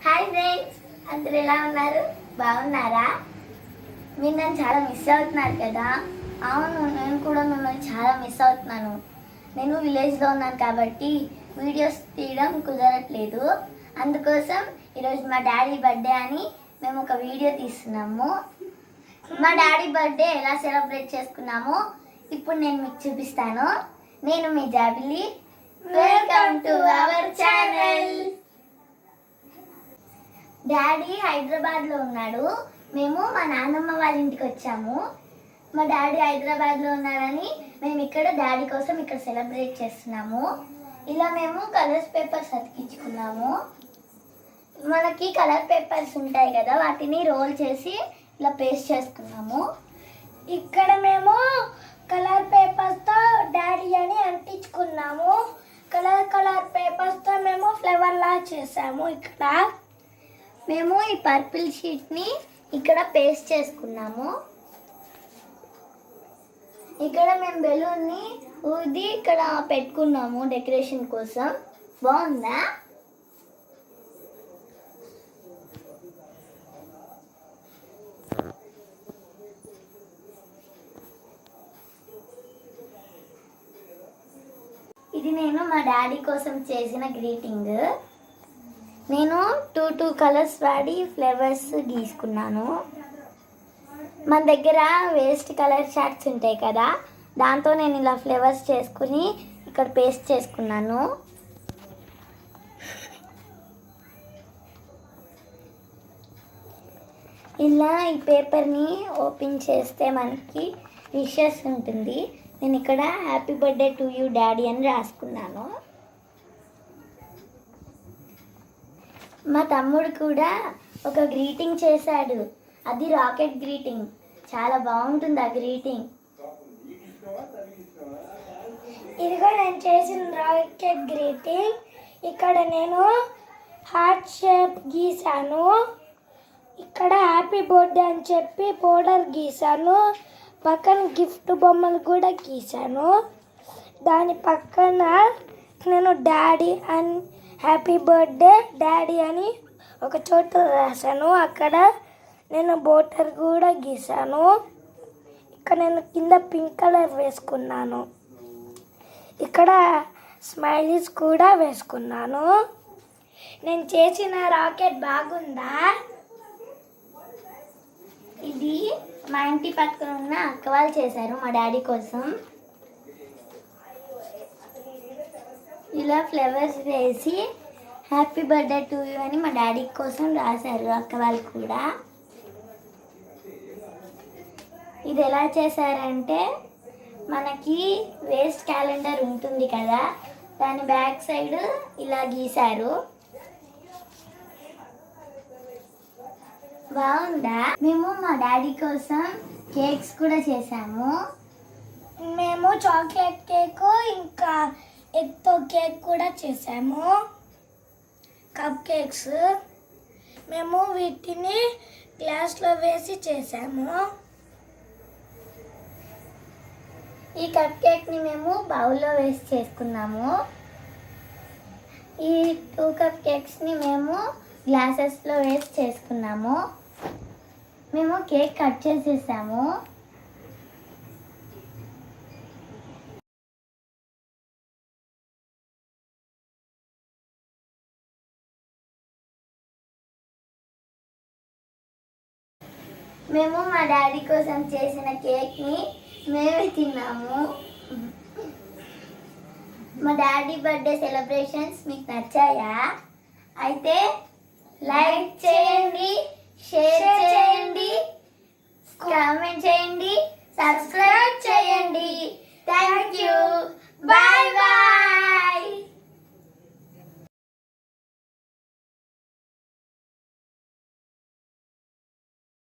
Hi friends, అందరూ ఎలా ఉన్నారు? బాగున్నారా? మీరు నన్ను చాలా మిస్ అవుతున్నారు కదా? అవును, నేను కూడా మిమ్మల్ని చాలా మిస్ అవుతున్నాను. నేను విలేజ్లో ఉన్నాను కాబట్టి వీడియోస్ తీయడం కుదరట్లేదు. అందుకోసం ఈరోజు మా డాడీ బర్త్డే అని మేము ఒక వీడియో తీస్తున్నాము. మా డాడీ బర్త్డే ఎలా సెలబ్రేట్ చేసుకున్నామో ఇప్పుడు నేను మీకు చూపిస్తాను. నేను మీ జాబిలి. Welcome to our channel. Daddy హైదరాబాద్లో ఉన్నాడు. మేము మా నాన్నమ్మ వాళ్ళ ఇంటికి వచ్చాము. మా డాడీ హైదరాబాద్లో ఉన్నాడని మేము ఇక్కడ డాడీ కోసం ఇక్కడ సెలబ్రేట్ చేస్తున్నాము. ఇలా మేము కలర్స్ పేపర్స్ అతికించుకున్నాము. మనకి కలర్ పేపర్స్ ఉంటాయి కదా, వాటిని రోల్ చేసి ఇలా పేస్ట్ చేసుకున్నాము. ఇక్కడ మేము కలర్ పేపర్స్తో డాడీ అని అంటించుకున్నాము. కలర్ పేపర్స్తో మేము ఫ్లవర్ లా చేసాము. ఇక్కడ మేము ఈ పర్పుల్ షీట్ని ఇక్కడ పేస్ట్ చేసుకున్నాము. ఇక్కడ మేము బెలూన్ని ఊది ఇక్కడ పెట్టుకున్నాము డెకరేషన్ కోసం. బాగుందా? ఇది నేను మా డాడీ కోసం చేసిన గ్రీటింగ్. నేను టూ కలర్స్ వాడి ఫ్లవర్స్ గీసుకున్నాను. మన దగ్గర వేస్ట్ కలర్ షార్ట్స్ ఉంటాయి కదా, దాంతో నేను ఇలా ఫ్లవర్స్ చేసుకుని ఇక్కడ పేస్ట్ చేసుకున్నాను. ఇలా ఈ పేపర్ని ఓపెన్ చేస్తే మనకి విషెస్ ఉంటుంది. నేను ఇక్కడ happy birthday to you daddy అని రాసుకున్నాను. మా తమ్ముడు కూడా ఒక గ్రీటింగ్ చేశాడు. అది రాకెట్ గ్రీటింగ్. చాలా బాగుంటుంది ఆ గ్రీటింగ్. ఇదిగో నేను చేసిన రాకెట్ గ్రీటింగ్. ఇక్కడ నేను హార్ట్ షేప్ గీసాను. ఇక్కడ హ్యాపీ బర్త్డే అని చెప్పి బోర్డర్ గీసాను. పక్కన గిఫ్ట్ బొమ్మలు కూడా గీసాను. దాని పక్కన నేను daddy and happy birthday daddy అని ఒక చోట రాశాను. అక్కడ నేను బోర్డర్ కూడా గీసాను. ఇక్కడ నేను కింద పింక్ కలర్ వేసుకున్నాను. ఇక్కడ స్మైలీస్ కూడా వేసుకున్నాను. నేను చేసిన రాకెట్ బాగుందా? ఇది మా ఇంటి పక్కన ఉన్న అక్క వాళ్ళు చేశారు మా డాడీ కోసం. ఇలా ఫ్లవర్స్ వేసి హ్యాపీ బర్త్డే టు యూ అని మా డాడీ కోసం రాశారు అక్క వాళ్ళు కూడా. ఇది ఎలా చేశారంటే, మనకి వేస్ట్ క్యాలెండర్ ఉంటుంది కదా, దాని బ్యాక్ సైడ్ ఇలా గీశారు. బాగుందా? మేము మా డాడీ కోసం కేక్స్ కూడా చేసాము. మేము చాక్లెట్ కేక్ ఇంకా ఎగ్తో కేక్ కూడా చేసాము. కప్ కేక్స్ మేము వీటిని గ్లాస్లో వేసి చేసాము. ఈ కప్ కేక్ని మేము బౌల్లో వేసి చేసుకున్నాము. ఈ 2 కప్ కేక్స్ని మేము గ్లాసెస్లో వేసి చేసుకున్నాము. మేము కేక్ కట్ చేసేసాము. మేము మా డాడీ కోసం చేసిన కేక్ని మేమే తిన్నాము. మా డాడీ బర్త్డే సెలబ్రేషన్స్ మీకు నచ్చాయా? అయితే లైక్ చేయండి.